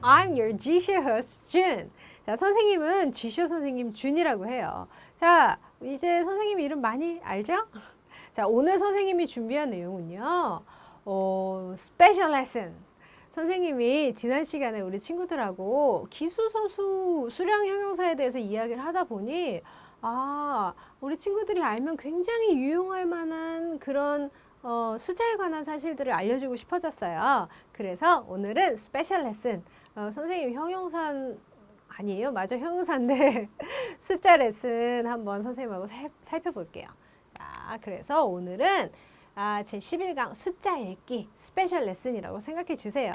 I'm your 지슈 host 준. 자, 선생님은 지슈 선생님 준이라고 해요. 자, 이제 선생님 이름 많이 알죠? 자, 오늘 선생님이 준비한 내용은요. 스페셜 레슨. 선생님이 지난 시간에 우리 친구들하고 기수서수 수량 형용사에 대해서 이야기를 하다 보니 우리 친구들이 알면 굉장히 유용할 만한 그런 숫자에 관한 사실들을 알려주고 싶어졌어요. 그래서 오늘은 스페셜 레슨. 선생님 형용사 아니에요? 맞아, 형용사인데 숫자 레슨 한번 선생님하고 살펴볼게요. 자, 그래서 오늘은 제 11강 숫자 읽기 스페셜 레슨이라고 생각해 주세요.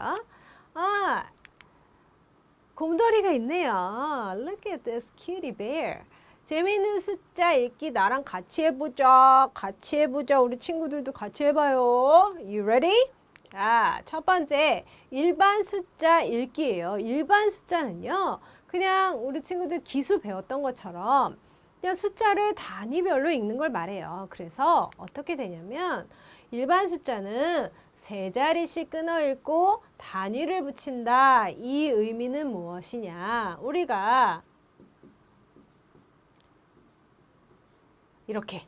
곰돌이가 있네요. Look at this cutie bear. 재미있는 숫자 읽기 나랑 같이 해보자. 같이 해보자. 우리 친구들도 같이 해봐요. You ready? 자, 첫 번째 일반 숫자 읽기예요. 일반 숫자는요. 그냥 우리 친구들 기수 배웠던 것처럼 그냥 숫자를 단위별로 읽는 걸 말해요. 그래서 어떻게 되냐면 일반 숫자는 세 자리씩 끊어 읽고 단위를 붙인다. 이 의미는 무엇이냐? 우리가 이렇게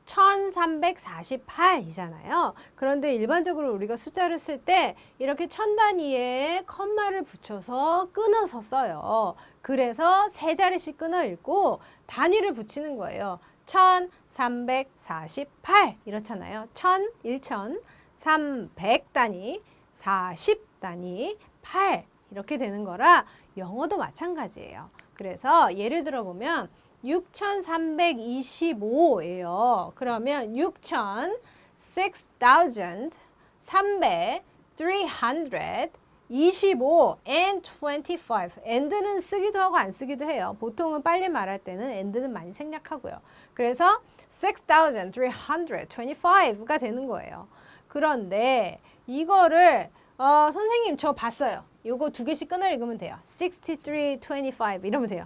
1348이잖아요. 그런데 일반적으로 우리가 숫자를 쓸 때 이렇게 천 단위에 컴마를 붙여서 끊어서 써요. 그래서 세 자리씩 끊어 읽고 단위를 붙이는 거예요. 1348 이렇잖아요. 1000, 1000, 300 단위, 40 단위, 8 이렇게 되는 거라 영어도 마찬가지예요. 그래서 예를 들어 보면 6325예요. 그러면 6000, 6300, 325, and 25. and는 쓰기도 하고 안 쓰기도 해요. 보통은 빨리 말할 때는 and는 많이 생략하고요. 그래서 6325가 되는 거예요. 그런데 이거를 선생님 저 봤어요. 요거 두 개씩 끊어 읽으면 돼요. 6325 이러면 돼요.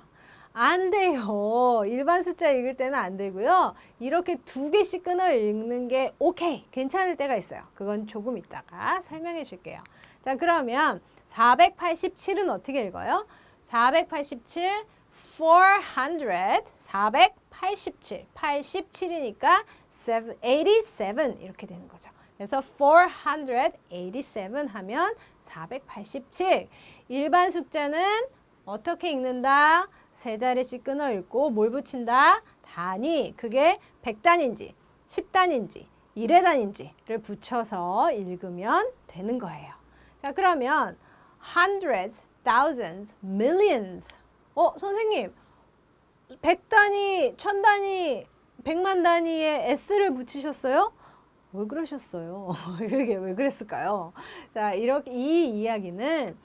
안 돼요. 일반 숫자 읽을 때는 안 되고요. 이렇게 두 개씩 끊어 읽는 게 오케이, 괜찮을 때가 있어요. 그건 조금 이따가 설명해 줄게요. 자, 그러면 487은 어떻게 읽어요? 487, 487, 87이니까 87 이렇게 되는 거죠. 그래서 487 하면 487. 일반 숫자는 어떻게 읽는다? 세 자리씩 끊어 읽고 뭘 붙인다? 단위. 그게 100단인지 10단인지 1회 단인지를 붙여서 읽으면 되는 거예요. 자, 그러면 hundreds, thousands, millions. 선생님 100단위, 1000단위, 100만 단위에 s를 붙이셨어요? 왜 그러셨어요? 이게 왜 그랬을까요? 자, 이렇게 이 이야기는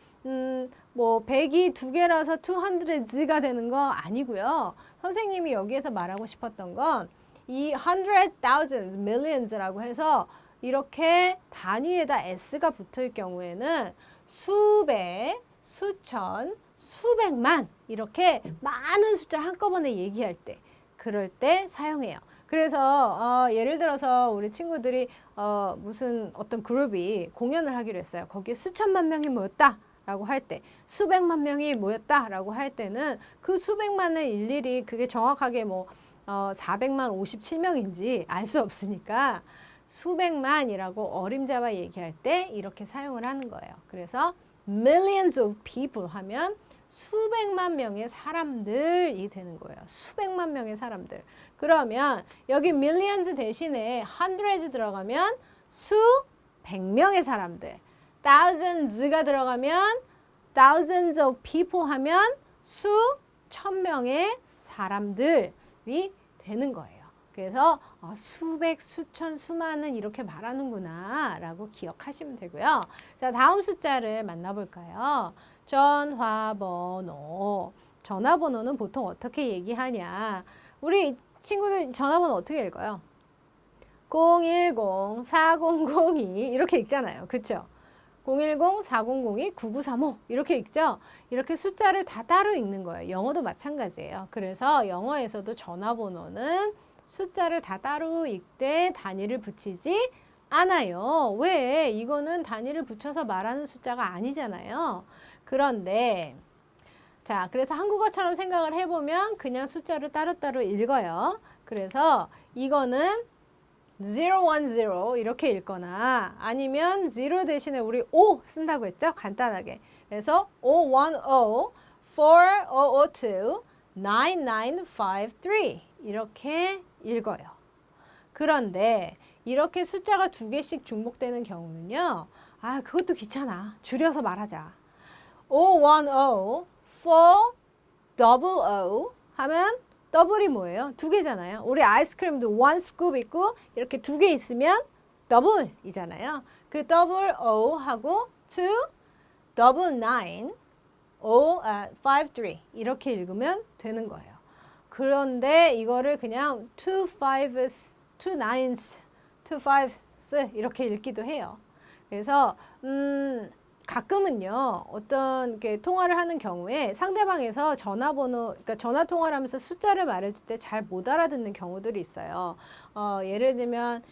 100이 두 개라서 200s가 되는 거 아니고요. 선생님이 여기에서 말하고 싶었던 건 이 hundred, thousands, millions라고 해서 이렇게 단위에다 s가 붙을 경우에는 수백, 수천, 수백만 이렇게 많은 숫자를 한꺼번에 얘기할 때 그럴 때 사용해요. 그래서 예를 들어서 우리 친구들이 무슨 어떤 그룹이 공연을 하기로 했어요. 거기에 수천만 명이 모였다 라고 할 때, 수백만 명이 모였다 라고 할 때는 그 수백만을 일일이 그게 정확하게 400만 57명인지 알 수 없으니까 수백만이라고 어림잡아 얘기할 때 이렇게 사용을 하는 거예요. 그래서 millions of people 하면 수백만 명의 사람들이 되는 거예요. 수백만 명의 사람들. 그러면 여기 millions 대신에 hundreds 들어가면 수백 명의 사람들. thousands가 들어가면 thousands of people 하면 수천 명의 사람들이 되는 거예요. 그래서 수백, 수천, 수많은 이렇게 말하는구나 라고 기억하시면 되고요. 자, 다음 숫자를 만나볼까요? 전화번호. 전화번호는 보통 어떻게 얘기하냐? 우리 친구들 전화번호 어떻게 읽어요? 010-4002 이렇게 읽잖아요. 그렇죠? 010-4002-9935 이렇게 읽죠? 이렇게 숫자를 다 따로 읽는 거예요. 영어도 마찬가지예요. 그래서 영어에서도 전화번호는 숫자를 다 따로 읽되 단위를 붙이지 않아요. 왜? 이거는 단위를 붙여서 말하는 숫자가 아니잖아요. 그런데 자, 그래서 한국어처럼 생각을 해보면 그냥 숫자를 따로따로 읽어요. 그래서 이거는 010 이렇게 읽거나 아니면 0 대신에 우리 5 쓴다고 했죠? 간단하게. 그래서 010, 4002, 9953 이렇게 읽어요. 그런데 이렇게 숫자가 두 개씩 중복되는 경우는요. 아, 그것도 귀찮아. 줄여서 말하자. 010, 400 하면 더블이 뭐예요? 두 개잖아요. 우리 아이스크림도 one scoop 있고 이렇게 두 개 있으면 더블이잖아요. 그 더블 O 하고 two double nine 53 이렇게 읽으면 되는 거예요. 그런데 이거를 그냥 two fives, two nines, two fives 이렇게 읽기도 해요. 그래서 가끔은요, 어떤 게 통화를 하는 경우에 상대방에서 전화번호, 그러니까 전화 통화를 하면서 숫자를 말해줄 때 잘 못 알아듣는 경우들이 있어요. 예를 들면,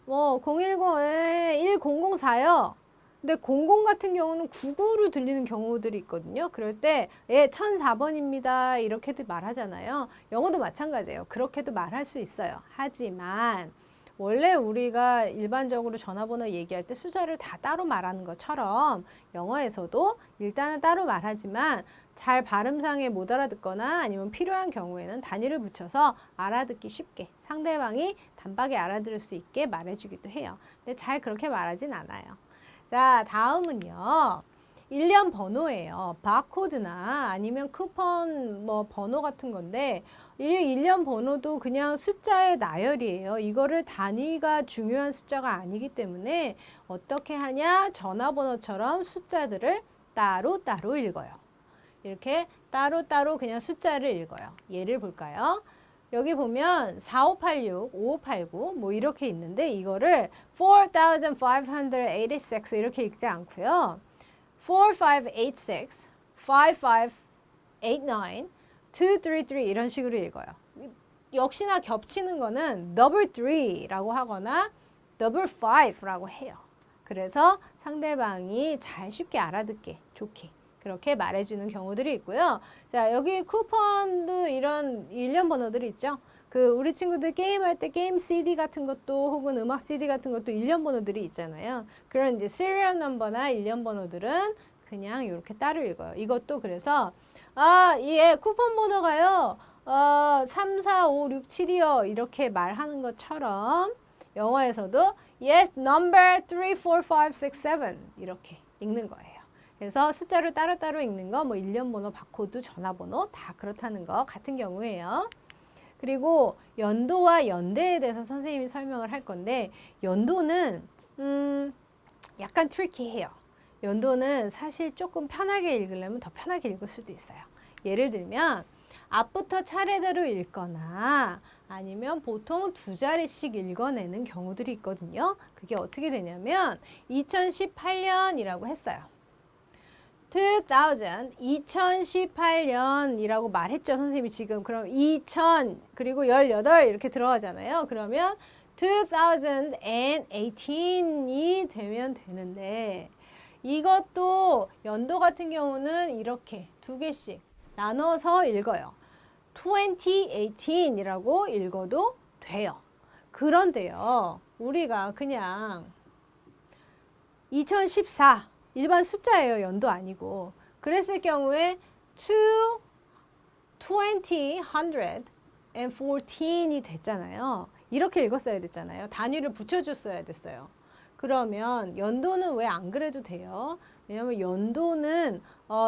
뭐, 1004요. 근데 00 같은 경우는 99로 들리는 경우들이 있거든요. 그럴 때, 1004번입니다. 이렇게도 말하잖아요. 영어도 마찬가지예요. 그렇게도 말할 수 있어요. 하지만, 원래 우리가 일반적으로 전화번호 얘기할 때 숫자를 다 따로 말하는 것처럼 영어에서도 일단은 따로 말하지만 잘 발음상에 못 알아듣거나 아니면 필요한 경우에는 단위를 붙여서 알아듣기 쉽게 상대방이 단박에 알아들을 수 있게 말해주기도 해요. 근데 잘 그렇게 말하진 않아요. 자, 다음은요. 일련 번호예요. 바코드나 아니면 쿠폰 뭐 번호 같은 건데 이 일련 번호도 그냥 숫자의 나열이에요. 이거를 단위가 중요한 숫자가 아니기 때문에 어떻게 하냐? 전화번호처럼 숫자들을 따로따로 읽어요. 이렇게 따로따로 그냥 숫자를 읽어요. 예를 볼까요? 여기 보면 4586, 5589 뭐 이렇게 있는데 이거를 4586 이렇게 읽지 않고요. 4586, 5589, 233 이런 식으로 읽어요. 역시나 겹치는 거는 double 3라고 하거나 double 5라고 해요. 그래서 상대방이 잘 쉽게 알아듣게 좋게 그렇게 말해주는 경우들이 있고요. 자, 여기 쿠폰도 이런 일련 번호들이 있죠. 그 우리 친구들 게임할 때 게임 CD 같은 것도 혹은 음악 CD 같은 것도 일련 번호들이 있잖아요. 그런 이제 시리얼 넘버나 일련 번호들은 그냥 이렇게 따로 읽어요. 이것도 그래서 쿠폰 번호가요. 3, 4, 5, 6, 7이요. 이렇게 말하는 것처럼 영어에서도 yes, number 3, 4, 5, 6, 7 이렇게 읽는 거예요. 그래서 숫자를 따로따로 읽는 거, 뭐 일련 번호, 바코드, 전화번호 다 그렇다는 거 같은 경우예요. 그리고 연도와 연대에 대해서 선생님이 설명을 할 건데 연도는 약간 트리키해요. 연도는 사실 조금 편하게 읽으려면 더 편하게 읽을 수도 있어요. 예를 들면 앞부터 차례대로 읽거나 아니면 보통 두 자리씩 읽어내는 경우들이 있거든요. 그게 어떻게 되냐면 2018년이라고 했어요. 2018년이라고 말했죠. 선생님이 지금. 그럼 2000 그리고 18 이렇게 들어가잖아요. 그러면 2018이 되면 되는데 이것도 연도 같은 경우는 이렇게 두 개씩 나눠서 읽어요. 2018이라고 읽어도 돼요. 그런데요. 우리가 그냥 2014 일반 숫자예요. 연도 아니고. 그랬을 경우에 114이 됐잖아요. 이렇게 읽었어야 됐잖아요. 단위를 붙여줬어야 됐어요. 그러면 연도는 왜 안 그래도 돼요? 왜냐하면 연도는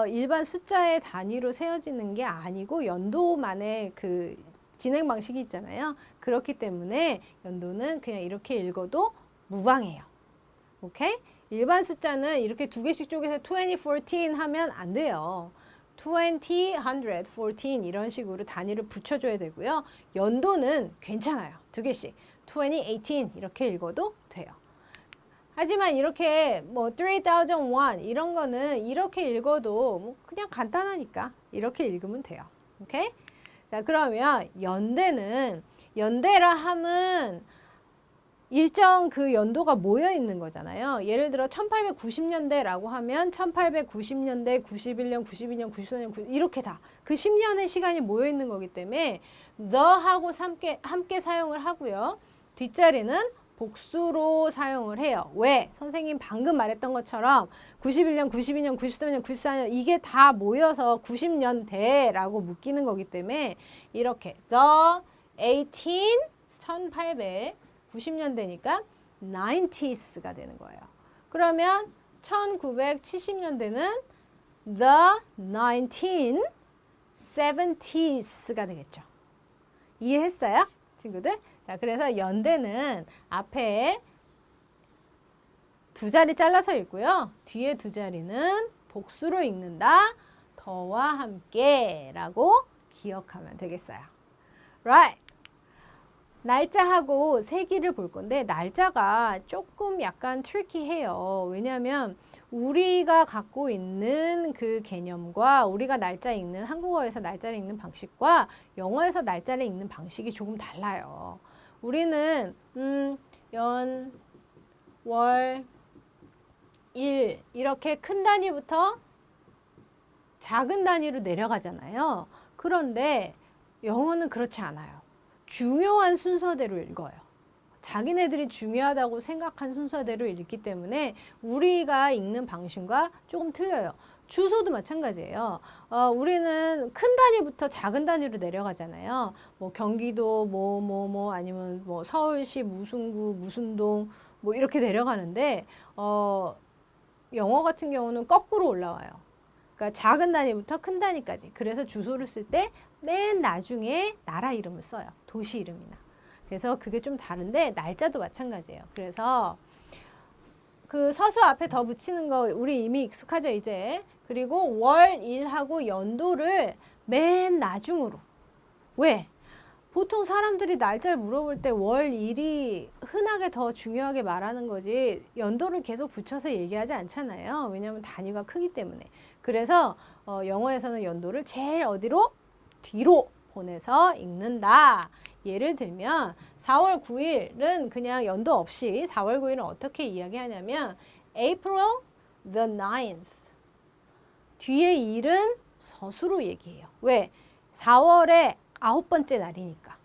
일반 숫자의 단위로 세워지는 게 아니고 연도만의 그 진행 방식이 있잖아요. 그렇기 때문에 연도는 그냥 이렇게 읽어도 무방해요. 오케이? 일반 숫자는 이렇게 두 개씩 쪼개서 2014 하면 안 돼요. 2014 이런 식으로 단위를 붙여줘야 되고요. 연도는 괜찮아요. 두 개씩. 2018 이렇게 읽어도 돼요. 하지만 이렇게 뭐 3001 이런 거는 이렇게 읽어도 뭐 그냥 간단하니까 이렇게 읽으면 돼요. 오케이? 자, 그러면 연대라 함은 일정 그 연도가 모여 있는 거잖아요. 예를 들어 1890년대라고 하면 1890년대, 91년, 92년, 94년 이렇게 다 그 10년의 시간이 모여 있는 거기 때문에 the하고 함께 사용을 하고요. 뒷자리는 복수로 사용을 해요. 왜? 선생님 방금 말했던 것처럼 91년, 92년, 93년, 94년 이게 다 모여서 90년대라고 묶이는 거기 때문에 이렇게 the 1890년대니까 90s가 되는 거예요. 그러면 1970년대는 the 1970s가 되겠죠. 이해했어요? 친구들? 자, 그래서 연대는 앞에 두 자리 잘라서 읽고요. 뒤에 두 자리는 복수로 읽는다. 더와 함께 라고 기억하면 되겠어요. Right. 날짜하고 세기를 볼 건데 날짜가 조금 약간 트리키해요. 왜냐하면 우리가 갖고 있는 그 개념과 우리가 날짜 읽는 한국어에서 날짜를 읽는 방식과 영어에서 날짜를 읽는 방식이 조금 달라요. 우리는 연, 월, 일 이렇게 큰 단위부터 작은 단위로 내려가잖아요. 그런데 영어는 그렇지 않아요. 중요한 순서대로 읽어요. 자기네들이 중요하다고 생각한 순서대로 읽기 때문에 우리가 읽는 방식과 조금 틀려요. 주소도 마찬가지예요. 우리는 큰 단위부터 작은 단위로 내려가잖아요. 뭐 경기도 아니면 뭐 서울시 무슨 구 무슨 동 뭐 이렇게 내려가는데 영어 같은 경우는 거꾸로 올라와요. 그러니까 작은 단위부터 큰 단위까지. 그래서 주소를 쓸 때 맨 나중에 나라 이름을 써요. 도시 이름이나. 그래서 그게 좀 다른데 날짜도 마찬가지예요. 그래서 그 서수 앞에 더 붙이는 거 우리 이미 익숙하죠 이제. 그리고 월, 일하고 연도를 맨 나중으로. 왜? 보통 사람들이 날짜를 물어볼 때 월, 일이 흔하게 더 중요하게 말하는 거지 연도를 계속 붙여서 얘기하지 않잖아요. 왜냐하면 단위가 크기 때문에. 그래서 영어에서는 연도를 제일 어디로? 뒤로 보내서 읽는다. 예를 들면 4월 9일은 그냥 연도 없이 4월 9일은 어떻게 이야기하냐면 April the 9th. 뒤에 일은 서수로 얘기해요. 왜? 4월의 9번째 날이니까.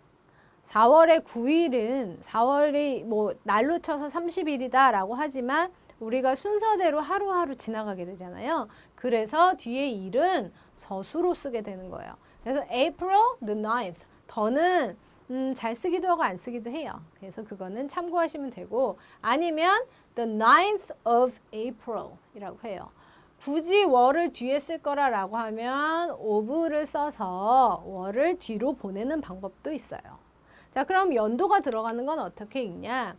4월의 9일은 4월이 뭐 날로 쳐서 30일이다 라고 하지만 우리가 순서대로 하루하루 지나가게 되잖아요. 그래서 뒤에 일은 서수로 쓰게 되는 거예요. 그래서 April the 9th. 더는 잘 쓰기도 하고 안 쓰기도 해요. 그래서 그거는 참고하시면 되고 아니면 the 9th of April 이라고 해요. 굳이 월을 뒤에 쓸 거라고 하면 of를 써서 월을 뒤로 보내는 방법도 있어요. 자, 그럼 연도가 들어가는 건 어떻게 읽냐?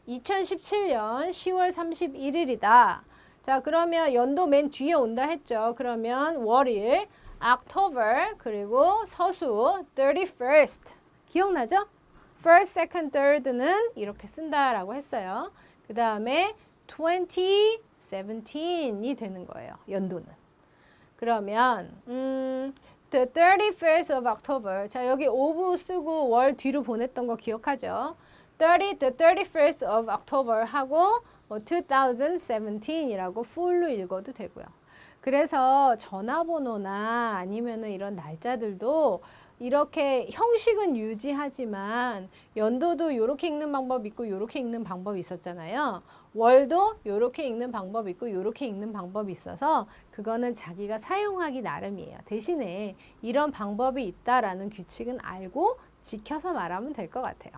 2017년 10월 31일이다. 자, 그러면 연도 맨 뒤에 온다 했죠. 그러면 월일 October 그리고 서수 31st 기억나죠? First, second, third는 이렇게 쓴다라고 했어요. 그 다음에 2017이 되는 거예요. 연도는. 그러면 the 31st of October. 자, 여기 of 쓰고 월 뒤로 보냈던 거 기억하죠? the 31st of October 하고 2017이라고 full로 읽어도 되고요. 그래서 전화번호나 아니면은 이런 날짜들도 이렇게 형식은 유지하지만 연도도 이렇게 읽는 방법 있고 이렇게 읽는 방법이 있었잖아요. 월도 이렇게 읽는 방법이 있고 이렇게 읽는 방법이 있어서 그거는 자기가 사용하기 나름이에요. 대신에 이런 방법이 있다라는 규칙은 알고 지켜서 말하면 될 것 같아요.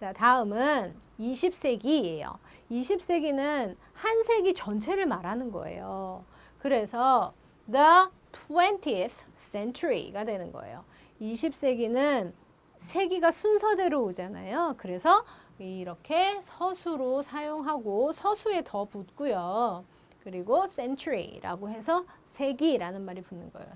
자, 다음은 20세기예요. 20세기는 한 세기 전체를 말하는 거예요. 그래서 the 20th century가 되는 거예요. 20세기는 세기가 순서대로 오잖아요. 그래서 이렇게 서수로 사용하고 서수에 더 붙고요. 그리고 century라고 해서 세기라는 말이 붙는 거예요.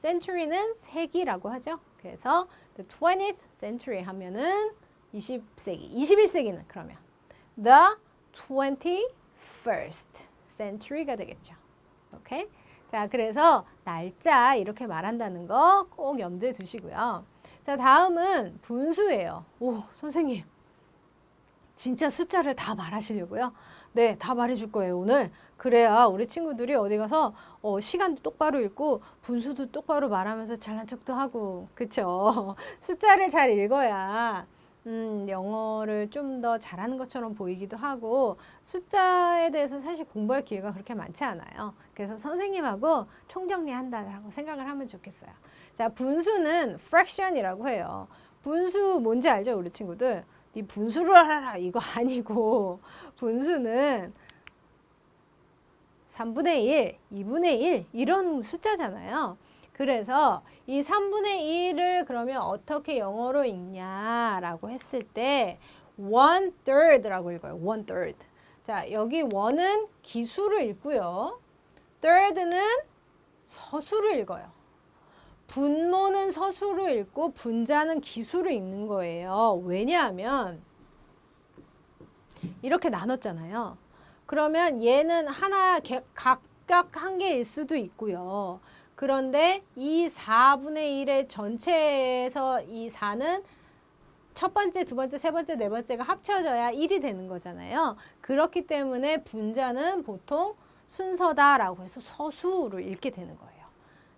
century는 세기라고 하죠. 그래서 the 20th century 하면은 20세기. 21세기는 그러면 the 21st century가 되겠죠. 오케이? 자, 그래서 날짜 이렇게 말한다는 거 꼭 염두에 두시고요. 자, 다음은 분수예요. 오, 선생님. 진짜 숫자를 다 말하시려고요? 네, 다 말해줄 거예요, 오늘. 그래야 우리 친구들이 어디 가서 시간도 똑바로 읽고 분수도 똑바로 말하면서 잘난 척도 하고, 그쵸? 숫자를 잘 읽어야 영어를 좀 더 잘하는 것처럼 보이기도 하고 숫자에 대해서 사실 공부할 기회가 그렇게 많지 않아요. 그래서 선생님하고 총정리한다라고 생각을 하면 좋겠어요. 자, 분수는 fraction이라고 해요. 분수 뭔지 알죠, 우리 친구들? 네 분수를 알아라 이거 아니고 분수는 3분의 1, 2분의 1 이런 숫자잖아요. 그래서 이 3분의 1을 그러면 어떻게 영어로 읽냐라고 했을 때 1/3라고 읽어요. 1/3. 자, 여기 1은 기수를 읽고요. 3는 서수를 읽어요. 분모는 서수로 읽고 분자는 기수로 읽는 거예요. 왜냐하면 이렇게 나눴잖아요. 그러면 얘는 하나 각각 한 개일 수도 있고요. 그런데 이 4분의 1의 전체에서 이 4는 첫 번째, 두 번째, 세 번째, 네 번째가 합쳐져야 1이 되는 거잖아요. 그렇기 때문에 분자는 보통 순서다라고 해서 서수로 읽게 되는 거예요.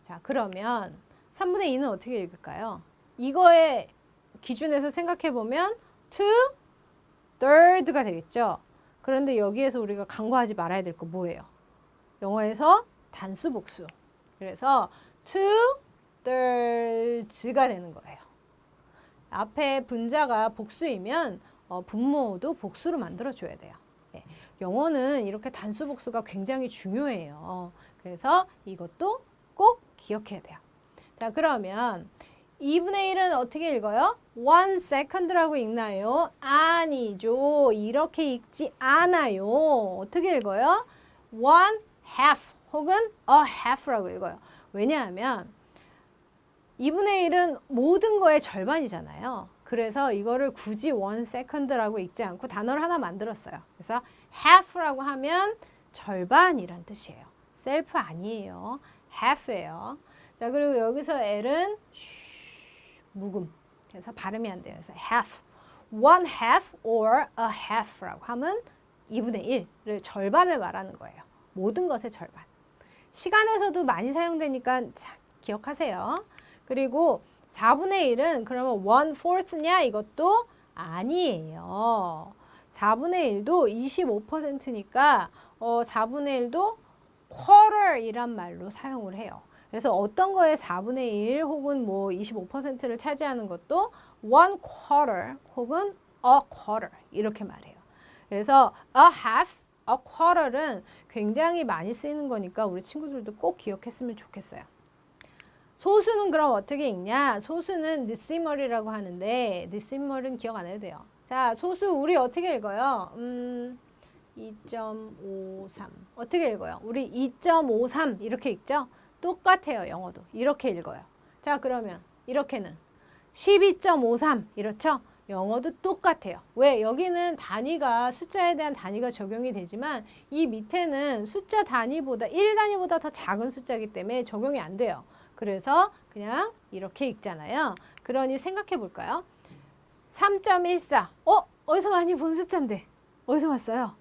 자, 그러면 3분의 2는 어떻게 읽을까요? 이거의 기준에서 생각해 보면 2/3가 되겠죠. 그런데 여기에서 우리가 간과하지 말아야 될 거 뭐예요? 영어에서 단수 복수. 그래서 2/3가 되는 거예요. 앞에 분자가 복수이면 분모도 복수로 만들어줘야 돼요. 네. 영어는 이렇게 단수 복수가 굉장히 중요해요. 그래서 이것도 꼭 기억해야 돼요. 자, 그러면 2분의 1은 어떻게 읽어요? 1 second라고 읽나요? 아니죠. 이렇게 읽지 않아요. 어떻게 읽어요? 1 half 혹은 a half라고 읽어요. 왜냐하면 2분의 1은 모든 거의 절반이잖아요. 그래서 이거를 굳이 1 second라고 읽지 않고 단어를 하나 만들었어요. 그래서 half라고 하면 절반이란 뜻이에요. self 아니에요. half예요. 자, 그리고 여기서 L은 묵음. 그래서 발음이 안 돼요. 그래서 half. 1 half or a half라고 하면 2분의 1을 절반을 말하는 거예요. 모든 것의 절반. 시간에서도 많이 사용되니까 자, 기억하세요. 그리고 4분의 1은 그러면 1/4냐? 이것도 아니에요. 4분의 1도 25%니까 4분의 1도 quarter이란 말로 사용을 해요. 그래서 어떤 거에 4분의 1 혹은 뭐 25%를 차지하는 것도 1/4 혹은 a quarter 이렇게 말해요. 그래서 a half, a quarter는 굉장히 많이 쓰이는 거니까 우리 친구들도 꼭 기억했으면 좋겠어요. 소수는 그럼 어떻게 읽냐? 소수는 decimal이라고 하는데 decimal은 기억 안 해도 돼요. 자, 소수 우리 어떻게 읽어요? 2.53 어떻게 읽어요? 우리 2.53 이렇게 읽죠? 똑같아요. 영어도 이렇게 읽어요. 자, 그러면 이렇게는 12.53 이렇죠? 영어도 똑같아요. 왜? 여기는 단위가 숫자에 대한 단위가 적용이 되지만 이 밑에는 숫자 단위보다 1단위보다 더 작은 숫자이기 때문에 적용이 안 돼요. 그래서 그냥 이렇게 읽잖아요. 그러니 생각해 볼까요? 3.14 어디서 많이 본 숫자인데 어디서 봤어요?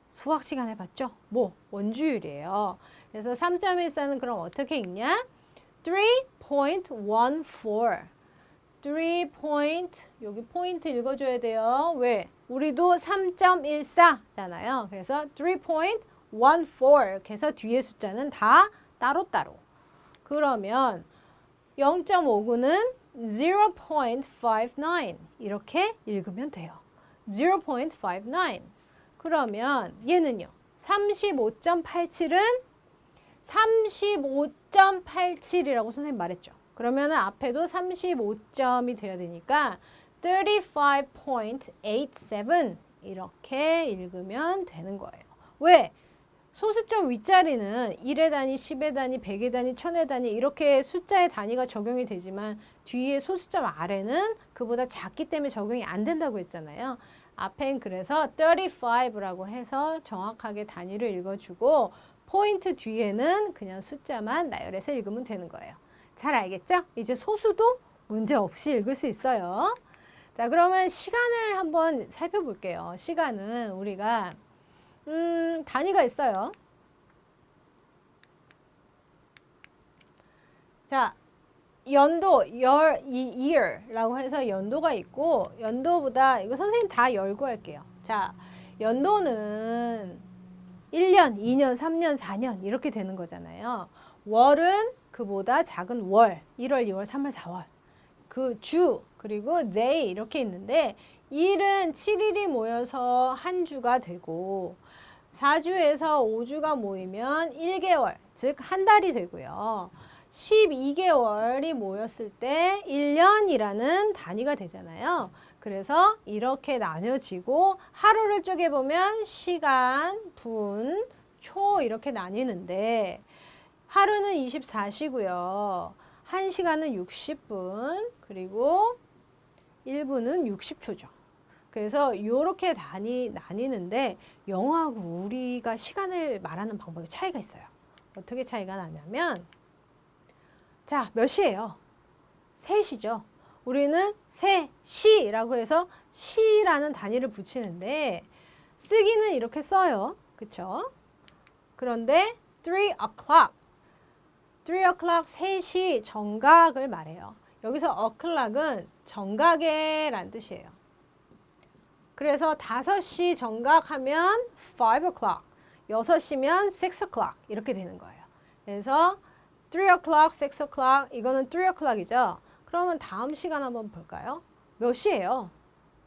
수학 시간에 봤죠? 뭐? 원주율이에요. 그래서 3.14는 그럼 어떻게 읽냐? 3.14 여기 포인트 읽어줘야 돼요. 왜? 우리도 3.14잖아요. 그래서 3.14 이렇게 해서 뒤에 숫자는 다 따로따로. 그러면 0.59는 0.59 이렇게 읽으면 돼요. 0.59 그러면 얘는요. 35.87은 35.87이라고 선생님 말했죠. 그러면 앞에도 35점이 돼야 되니까 35.87 이렇게 읽으면 되는 거예요. 왜? 소수점 윗자리는 1의 단위, 10의 단위, 100의 단위, 1000의 단위 이렇게 숫자의 단위가 적용이 되지만 뒤에 소수점 아래는 그보다 작기 때문에 적용이 안 된다고 했잖아요. 앞엔 그래서 35라고 해서 정확하게 단위를 읽어주고 포인트 뒤에는 그냥 숫자만 나열해서 읽으면 되는 거예요. 잘 알겠죠? 이제 소수도 문제 없이 읽을 수 있어요. 자, 그러면 시간을 한번 살펴볼게요. 시간은 우리가 단위가 있어요. 자, 연도, year라고 해서 연도가 있고, 연도보다, 이거 선생님 다 열고 할게요. 자, 연도는 1년, 2년, 3년, 4년 이렇게 되는 거잖아요. 월은 그보다 작은 월, 1월, 2월, 3월, 4월. 그 주, 그리고 day 이렇게 있는데, 일은 7일이 모여서 한 주가 되고, 4주에서 5주가 모이면 1개월, 즉 한 달이 되고요. 12개월이 모였을 때 1년이라는 단위가 되잖아요. 그래서 이렇게 나뉘어지고 하루를 쪼개보면 시간, 분, 초 이렇게 나뉘는데 하루는 24시고요. 1시간은 60분, 그리고 1분은 60초죠. 그래서 이렇게 나뉘는데 영어하고 우리가 시간을 말하는 방법에 차이가 있어요. 어떻게 차이가 나냐면 자, 몇 시예요? 3시죠. 우리는 3시라고 해서 시라는 단위를 붙이는데 쓰기는 이렇게 써요. 그쵸? 그런데 3 o'clock 3시 정각을 말해요. 여기서 o'clock은 정각에란 뜻이에요. 그래서 5시 정각하면 5 o'clock, 6시면 6 o'clock 이렇게 되는 거예요. 그래서 3 o'clock, 6 o'clock 이거는 3 o'clock이죠. 그러면 다음 시간 한번 볼까요? 몇 시예요?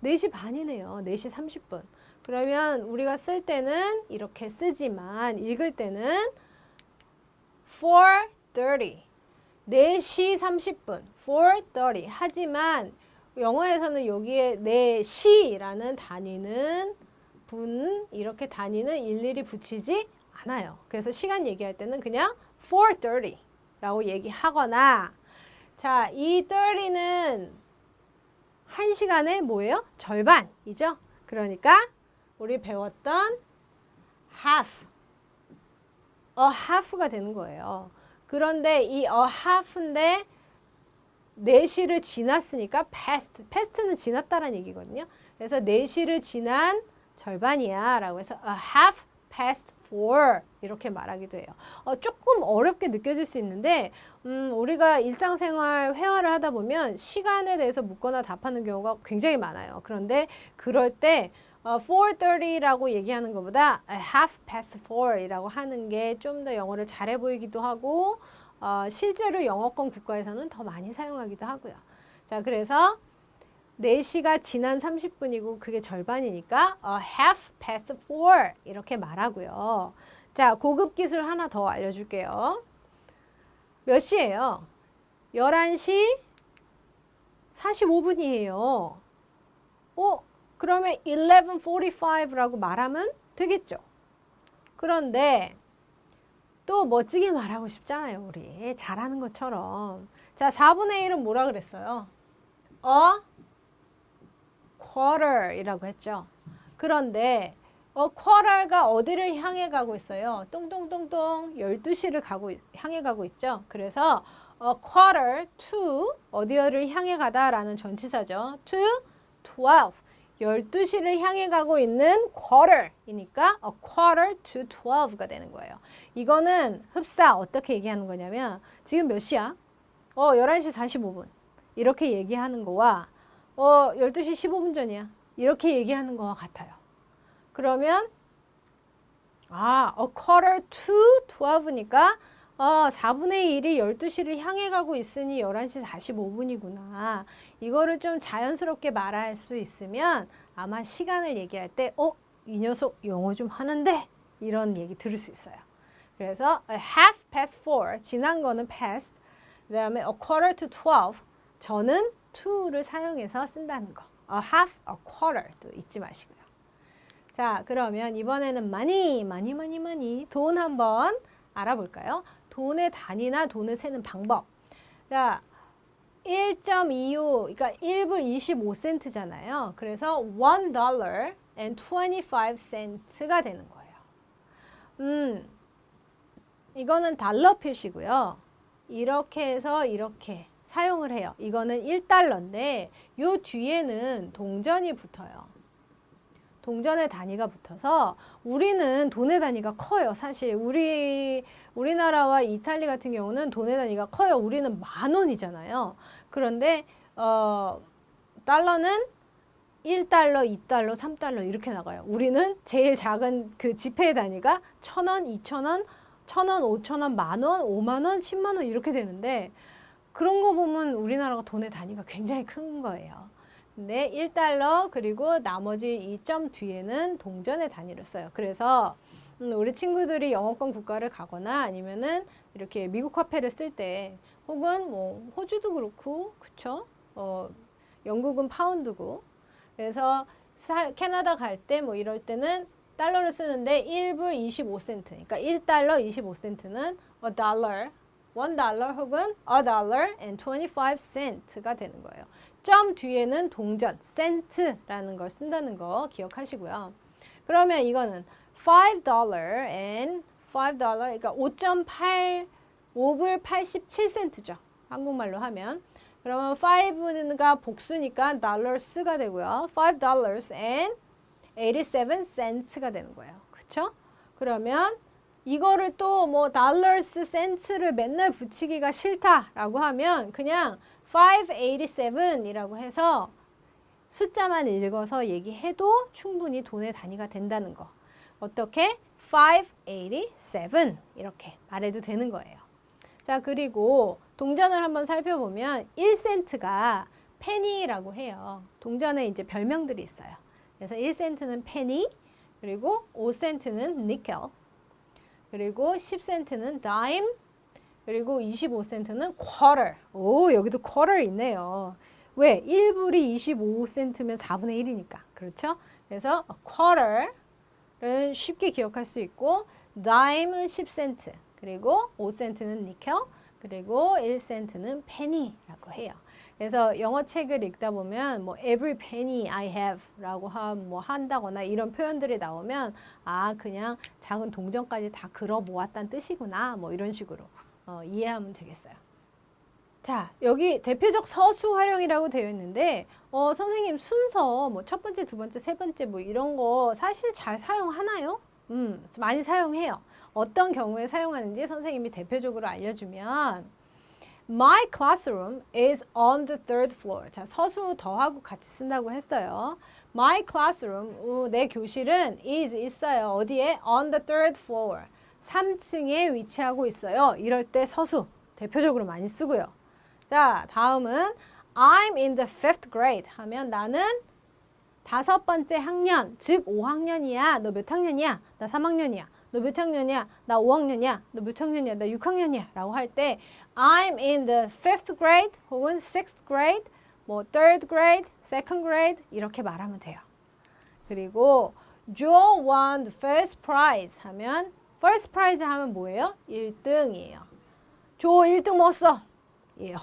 4시 반이네요. 4시 30분. 그러면 우리가 쓸 때는 이렇게 쓰지만 읽을 때는 4:30 4시 30분 4:30 하지만 영어에서는 여기에 4시라는 단위는 분 이렇게 단위는 일일이 붙이지 않아요. 그래서 시간 얘기할 때는 그냥 4:30 라고 얘기하거나 자, 이 30는 1시간의 뭐예요? 절반이죠. 그러니까 우리 배웠던 half a half가 되는 거예요. 그런데 이 a half인데 4시를 지났으니까 past는 지났다라는 얘기거든요. 그래서 4시를 지난 절반이야 라고 해서 a half past 4 이렇게 말하기도 해요. 조금 어렵게 느껴질 수 있는데 우리가 일상생활 회화를 하다 보면 시간에 대해서 묻거나 답하는 경우가 굉장히 많아요. 그런데 그럴 때 4:30라고 얘기하는 것보다 half past 4이라고 하는 게 좀 더 영어를 잘해 보이기도 하고 실제로 영어권 국가에서는 더 많이 사용하기도 하고요. 자, 그래서 4시가 지난 30분이고 그게 절반이니까 half past 4 이렇게 말하고요. 자, 고급 기술 하나 더 알려줄게요. 몇 시예요? 11시 45분이에요. 그러면 11:45라고 말하면 되겠죠. 그런데 또 멋지게 말하고 싶잖아요. 우리 잘하는 것처럼. 자, 4분의 1은 뭐라 그랬어요? quarter이라고 했죠. 그런데 quarter가 어디를 향해 가고 있어요? 똥똥똥똥 12시를 향해 가고 있죠. 그래서 quarter to 어디를 향해 가다라는 전치사죠. to 12 12시를 향해 가고 있는 quarter이니까 a quarter to 12가 되는 거예요. 이거는 흡사 어떻게 얘기하는 거냐면 지금 몇 시야? 11시 45분 이렇게 얘기하는 거와 12시 15분 전이야. 이렇게 얘기하는 거와 같아요. 그러면 a quarter to 12니까 4분의 1이 12시를 향해 가고 있으니 11시 45분이구나. 이거를 좀 자연스럽게 말할 수 있으면 아마 시간을 얘기할 때 이 녀석 영어 좀 하는데? 이런 얘기 들을 수 있어요. 그래서 half past 4, 지난 거는 past, 그 다음에 a quarter to 12, 저는 to를 사용해서 쓴다는 거. a half, a quarter도 잊지 마시고요. 자, 그러면 이번에는 많이 돈 한번 알아볼까요? 돈의 단위나 돈을 세는 방법. 자, 1.25, 그러니까 1불 25센트잖아요. 그래서 $1 and 25cent가 되는 거예요. 이거는 달러 표시고요. 이렇게 해서 이렇게 사용을 해요. 이거는 1달러인데 요 뒤에는 동전이 붙어요. 동전의 단위가 붙어서 우리는 돈의 단위가 커요. 사실 우리나라와 이탈리 같은 경우는 돈의 단위가 커요. 우리는 10,000원이잖아요. 그런데 달러는 1달러, 2달러, 3달러 이렇게 나가요. 우리는 제일 작은 그 지폐의 단위가 1,000원, 2,000원, 1,000원, 5,000원, 10,000원, 50,000원, 100,000원 이렇게 되는데 그런 거 보면 우리나라가 돈의 단위가 굉장히 큰 거예요. 근데 1달러 그리고 나머지 이 점 뒤에는 동전의 단위를 써요. 그래서 우리 친구들이 영어권 국가를 가거나 아니면은 이렇게 미국 화폐를 쓸 때 혹은 뭐 호주도 그렇고 그쵸? 영국은 파운드고 그래서 캐나다 갈 때 뭐 이럴 때는 달러를 쓰는데 1불 25센트 그러니까 1달러 25센트는 a dollar, $1 혹은 a dollar and 25cent가 되는 거예요. 점 뒤에는 동전, 센트라는 걸 쓴다는 거 기억하시고요. 그러면 이거는 $5 and $5 그러니까 5.5불 87센트죠. 한국말로 하면. 그러면 5가 복수니까 dollars가 되고요. $5 and 87cents가 되는 거예요. 그쵸? 그러면 이거를 또 뭐 dollars, cents를 맨날 붙이기가 싫다라고 하면 그냥 587이라고 해서 숫자만 읽어서 얘기해도 충분히 돈의 단위가 된다는 거. 어떻게? 587 이렇게 말해도 되는 거예요. 자, 그리고 동전을 한번 살펴보면 1센트가 페니라고 해요. 동전에 이제 별명들이 있어요. 그래서 1센트는 페니, 그리고 5센트는 니켈, 그리고 10센트는 다임, 그리고 25센트는 quarter. 오, 여기도 quarter 있네요. 왜? 1불이 25센트면 4분의 1이니까. 그렇죠? 그래서 quarter는 쉽게 기억할 수 있고 dime은 10센트, 그리고 5센트는 니켈, 그리고 1센트는 penny라고 해요. 그래서 영어 책을 읽다 보면 뭐 every penny I have 라고 뭐 한다거나 이런 표현들이 나오면 아, 그냥 작은 동전까지 다 걸어 모았다는 뜻이구나. 뭐 이런 식으로 이해하면 되겠어요. 자, 여기 대표적 서수 활용이라고 되어 있는데 선생님 순서 뭐 첫 번째, 두 번째, 세 번째 뭐 이런 거 사실 잘 사용하나요? 많이 사용해요. 어떤 경우에 사용하는지 선생님이 대표적으로 알려주면 My classroom is on the third floor. 자, 서수 더하고 같이 쓴다고 했어요. My classroom, 내 교실은 is 있어요. 어디에? On the third floor. 3층에 위치하고 있어요. 이럴 때 서수 대표적으로 많이 쓰고요. 자, 다음은 I'm in the fifth grade 하면 나는 5번째 학년, 즉 5학년이야. 너 몇 학년이야? 나 3학년이야. 너 몇 학년이야? 나 5학년이야. 너 몇 학년이야? 나 6학년이야. 라고 할 때 I'm in the fifth grade 혹은 sixth grade, 뭐 third grade, second grade 이렇게 말하면 돼요. 그리고 Joe won the first prize 하면 first prize 하면 뭐예요? 1등이에요. 조 1등 먹었어. 예요.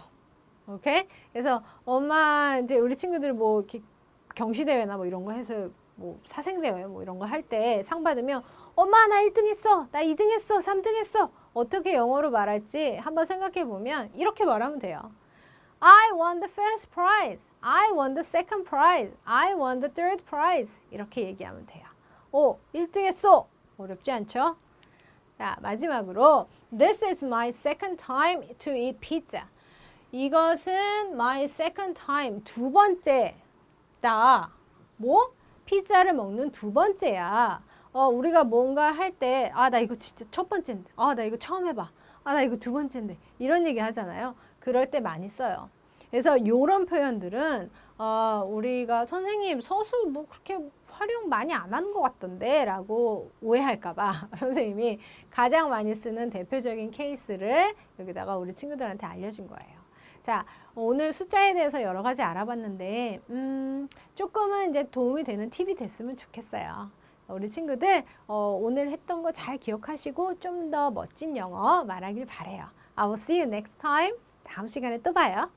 오케이? 그래서 엄마 이제 우리 친구들 뭐 이렇게 경시대회나 뭐 이런 거 해서 뭐 사생대회 뭐 이런 거 할 때 상 받으면 엄마 나 1등 했어. 나 2등 했어. 3등 했어. 어떻게 영어로 말할지 한번 생각해 보면 이렇게 말하면 돼요. I won the first prize. I won the second prize. I won the third prize. 이렇게 얘기하면 돼요. 오, 1등 했어. 어렵지 않죠? 자, 마지막으로 This is my second time to eat pizza. 이것은 my second time, 두 번째다. 뭐? 피자를 먹는 두 번째야. 우리가 뭔가 할 때, 아, 나 이거 진짜 첫 번째인데. 아, 나 이거 처음 해봐. 아, 나 이거 두 번째인데. 이런 얘기 하잖아요. 그럴 때 많이 써요. 그래서 이런 표현들은 우리가 선생님 서수 뭐 그렇게 활용 많이 안 하는 것 같던데 라고 오해할까 봐 선생님이 가장 많이 쓰는 대표적인 케이스를 여기다가 우리 친구들한테 알려준 거예요. 자, 오늘 숫자에 대해서 여러 가지 알아봤는데 조금은 이제 도움이 되는 팁이 됐으면 좋겠어요. 우리 친구들 오늘 했던 거 잘 기억하시고 좀 더 멋진 영어 말하길 바래요. I will see you next time. 다음 시간에 또 봐요.